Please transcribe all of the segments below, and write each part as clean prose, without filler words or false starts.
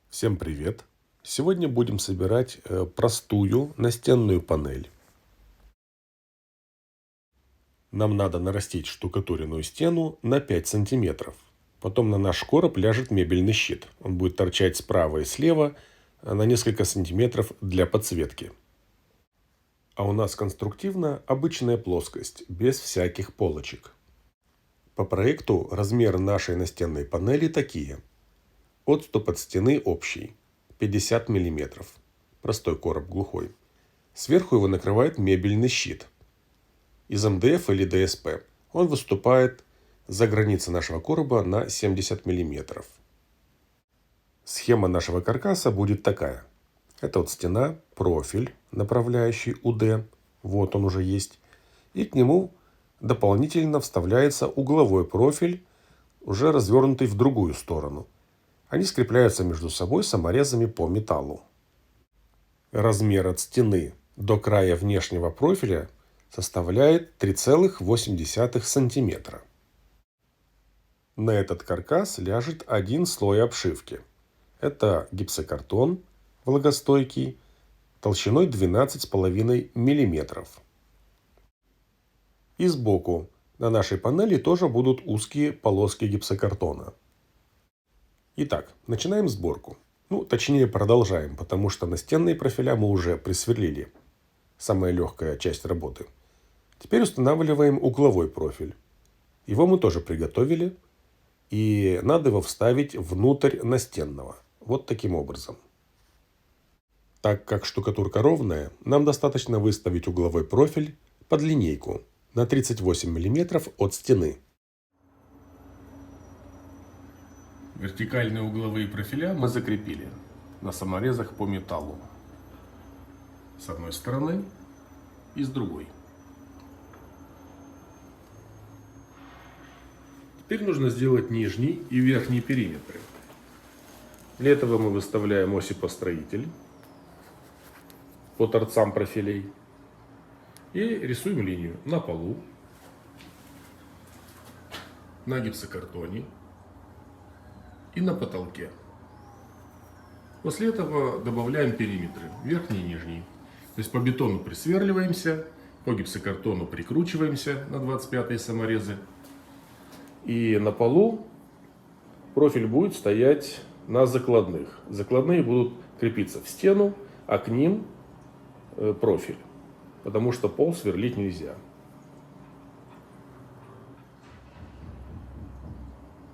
Всем привет! Сегодня будем собирать простую настенную панель. Нам надо нарастить штукатуренную стену на 5 сантиметров. Потом на наш короб ляжет мебельный щит. Он будет торчать справа и слева на несколько сантиметров для подсветки. А у нас конструктивно обычная плоскость, без всяких полочек. По проекту размеры нашей настенной панели такие. Отступ от стены общий. 50 мм. Простой короб глухой. Сверху его накрывает мебельный щит. Из МДФ или ДСП. Он выступает за границы нашего короба на 70 мм. Схема нашего каркаса будет такая. Это вот стена, профиль, направляющий УД. Вот он уже есть. И к нему дополнительно вставляется угловой профиль, уже развернутый в другую сторону. Они скрепляются между собой саморезами по металлу. Размер от стены до края внешнего профиля составляет 3,8 см. На этот каркас ляжет один слой обшивки. Это гипсокартон влагостойкий толщиной 12,5 мм. И сбоку на нашей панели тоже будут узкие полоски гипсокартона. Итак, начинаем сборку. Точнее, продолжаем, потому что настенные профиля мы уже присверлили. Самая легкая часть работы. Теперь устанавливаем угловой профиль. Его мы тоже приготовили. И надо его вставить внутрь настенного. Вот таким образом. Так как штукатурка ровная, нам достаточно выставить угловой профиль под линейку на 38 мм от стены. Вертикальные угловые профиля мы закрепили на саморезах по металлу. С одной стороны и с другой. Теперь нужно сделать нижний и верхний периметры. Для этого мы выставляем осипостроитель по торцам профилей и рисуем линию на полу, на гипсокартоне и на потолке. После этого добавляем периметры, верхний и нижний. То есть по бетону присверливаемся, по гипсокартону прикручиваемся на 25-е саморезы. И на полу профиль будет стоять на закладных. Закладные будут крепиться в стену, а к ним профиль. Потому что пол сверлить нельзя.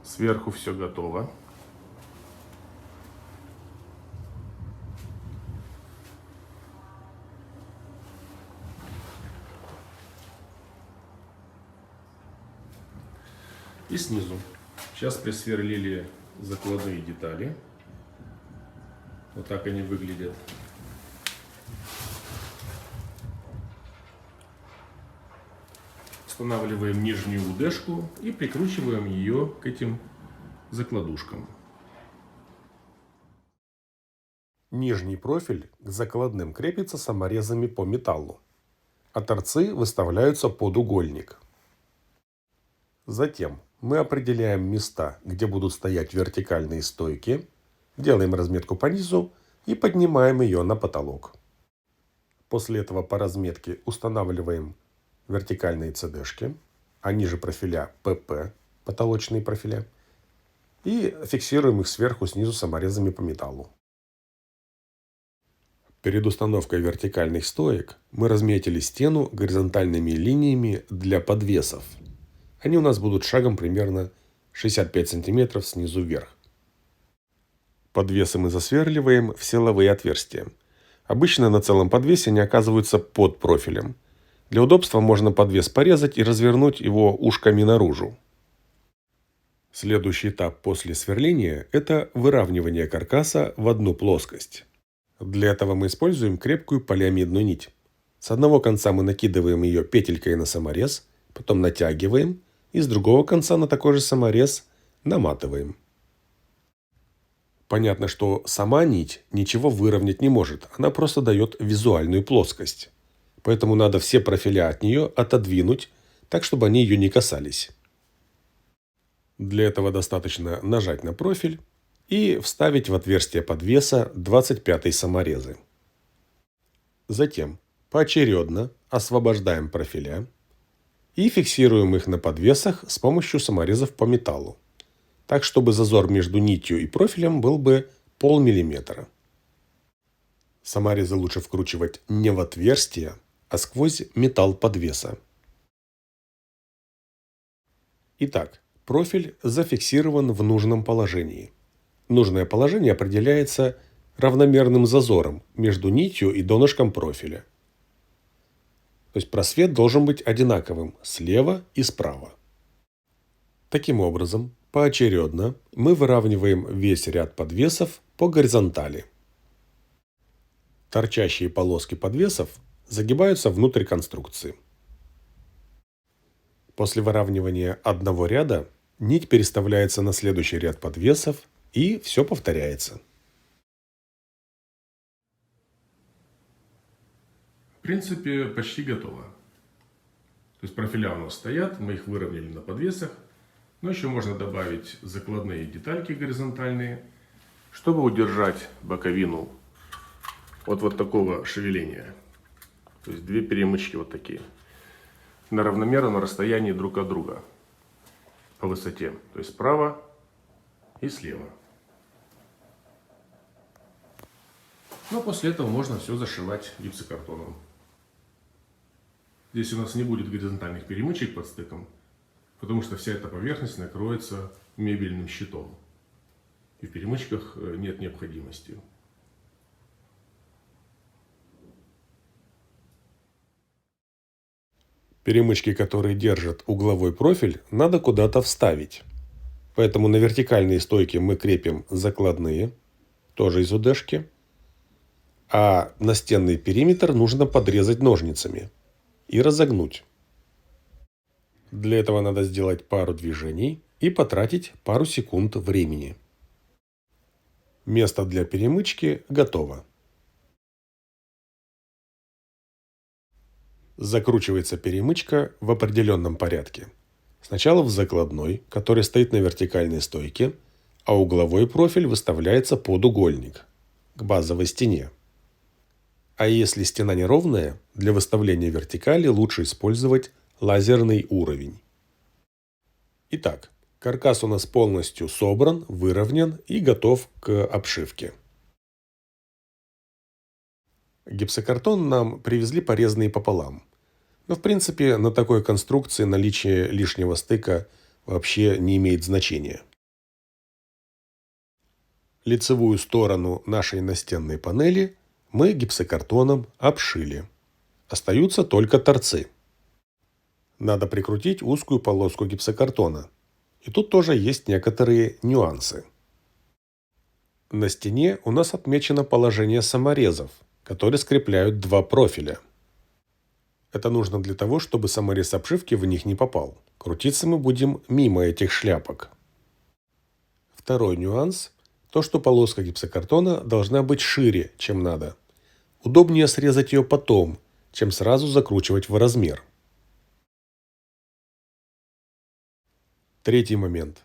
Сверху все готово. И снизу. Сейчас присверлили закладные детали. Вот так они выглядят. Устанавливаем нижнюю УДшку и прикручиваем ее к этим закладушкам. Нижний профиль к закладным крепится саморезами по металлу, а торцы выставляются под угольник. Затем мы определяем места, где будут стоять вертикальные стойки, делаем разметку по низу и поднимаем ее на потолок. После этого по разметке устанавливаем вертикальные CD-шки, а ниже профиля ПП, потолочные профиля, и фиксируем их сверху снизу саморезами по металлу. Перед установкой вертикальных стоек мы разметили стену горизонтальными линиями для подвесов. Они у нас будут шагом примерно 65 см снизу вверх. Подвесы мы засверливаем в силовые отверстия. Обычно на целом подвесе они оказываются под профилем. Для удобства можно подвес порезать и развернуть его ушками наружу. Следующий этап после сверления – это выравнивание каркаса в одну плоскость. Для этого мы используем крепкую полиамидную нить. С одного конца мы накидываем ее петелькой на саморез, потом натягиваем, и с другого конца на такой же саморез наматываем. Понятно, что сама нить ничего выровнять не может, она просто дает визуальную плоскость. Поэтому надо все профиля от нее отодвинуть, так чтобы они ее не касались. Для этого достаточно нажать на профиль и вставить в отверстие подвеса 25-й саморезы. Затем поочередно освобождаем профиля и фиксируем их на подвесах с помощью саморезов по металлу, так чтобы зазор между нитью и профилем был бы полмиллиметра. Саморезы лучше вкручивать не в отверстие, а сквозь металл подвеса. Итак, профиль зафиксирован в нужном положении. Нужное положение определяется равномерным зазором между нитью и донышком профиля. То есть просвет должен быть одинаковым слева и справа. Таким образом, поочередно мы выравниваем весь ряд подвесов по горизонтали. Торчащие полоски подвесов загибаются внутрь конструкции. После выравнивания одного ряда нить переставляется на следующий ряд подвесов, и все повторяется. В принципе, почти готово. То есть профиля у нас стоят, мы их выровняли на подвесах, но еще можно добавить закладные детальки горизонтальные, чтобы удержать боковину от вот такого шевеления. То есть две перемычки вот такие, на равномерном расстоянии друг от друга по высоте, то есть справа и слева. Но после этого можно все зашивать гипсокартоном. Здесь у нас не будет горизонтальных перемычек под стыком, потому что вся эта поверхность накроется мебельным щитом. И в перемычках нет необходимости. Перемычки, которые держат угловой профиль, надо куда-то вставить. Поэтому на вертикальные стойки мы крепим закладные, тоже из УДшки. А настенный периметр нужно подрезать ножницами и разогнуть. Для этого надо сделать пару движений и потратить пару секунд времени. Место для перемычки готово. Закручивается перемычка в определенном порядке. Сначала в закладной, который стоит на вертикальной стойке, а угловой профиль выставляется под угольник, к базовой стене. А если стена неровная, для выставления вертикали лучше использовать лазерный уровень. Итак, каркас у нас полностью собран, выровнен и готов к обшивке. Гипсокартон нам привезли порезанный пополам. Но в принципе на такой конструкции наличие лишнего стыка вообще не имеет значения. Лицевую сторону нашей настенной панели мы гипсокартоном обшили. Остаются только торцы. Надо прикрутить узкую полоску гипсокартона. И тут тоже есть некоторые нюансы. На стене у нас отмечено положение саморезов, которые скрепляют два профиля. Это нужно для того, чтобы саморез обшивки в них не попал. Крутиться мы будем мимо этих шляпок. Второй нюанс – то, что полоска гипсокартона должна быть шире, чем надо. Удобнее срезать ее потом, чем сразу закручивать в размер. Третий момент.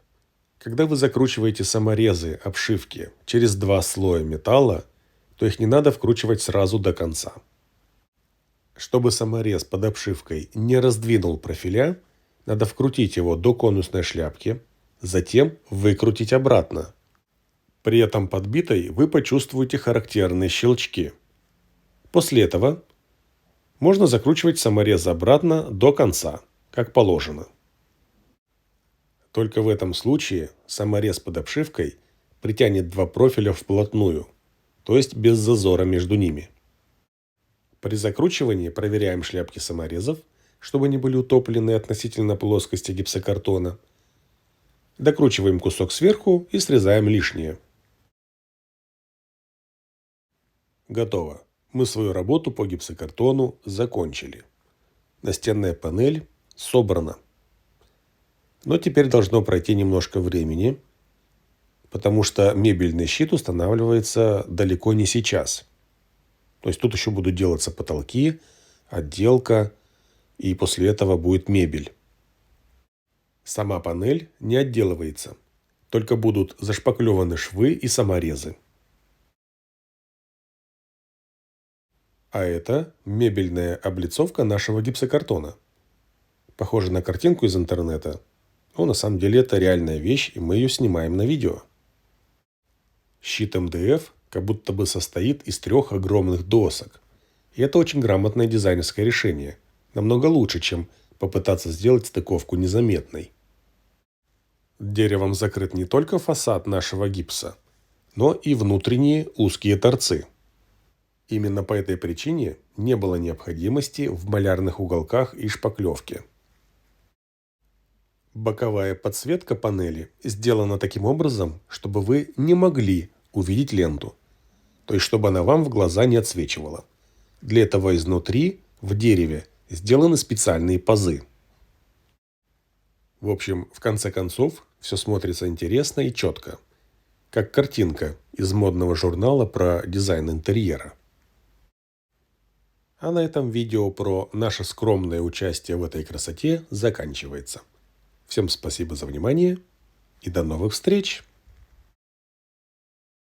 Когда вы закручиваете саморезы обшивки через два слоя металла, то их не надо вкручивать сразу до конца. Чтобы саморез под обшивкой не раздвинул профиля, надо вкрутить его до конусной шляпки, затем выкрутить обратно. При этом подбитой вы почувствуете характерные щелчки. После этого можно закручивать саморез обратно до конца, как положено. Только в этом случае саморез под обшивкой притянет два профиля вплотную, то есть без зазора между ними. При закручивании проверяем шляпки саморезов, чтобы они были утоплены относительно плоскости гипсокартона. Докручиваем кусок сверху и срезаем лишнее. Готово. Мы свою работу по гипсокартону закончили. Настенная панель собрана. Но теперь должно пройти немножко времени, потому что мебельный щит устанавливается далеко не сейчас. То есть тут еще будут делаться потолки, отделка, и после этого будет мебель. Сама панель не отделывается. только будут зашпаклеваны швы и саморезы. А это мебельная облицовка нашего гипсокартона. Похоже на картинку из интернета, но на самом деле это реальная вещь, и мы ее снимаем на видео. Щит МДФ как будто бы состоит из 3 огромных досок. И это очень грамотное дизайнерское решение. Намного лучше, чем попытаться сделать стыковку незаметной. Деревом закрыт не только фасад нашего гипса, но и внутренние узкие торцы. Именно по этой причине не было необходимости в малярных уголках и шпаклевке. Боковая подсветка панели сделана таким образом, чтобы вы не могли увидеть ленту, то есть чтобы она вам в глаза не отсвечивала. Для этого изнутри, в дереве, сделаны специальные пазы. В общем, в конце концов, все смотрится интересно и четко, как картинка из модного журнала про дизайн интерьера. А на этом видео про наше скромное участие в этой красоте заканчивается. Всем спасибо за внимание и до новых встреч!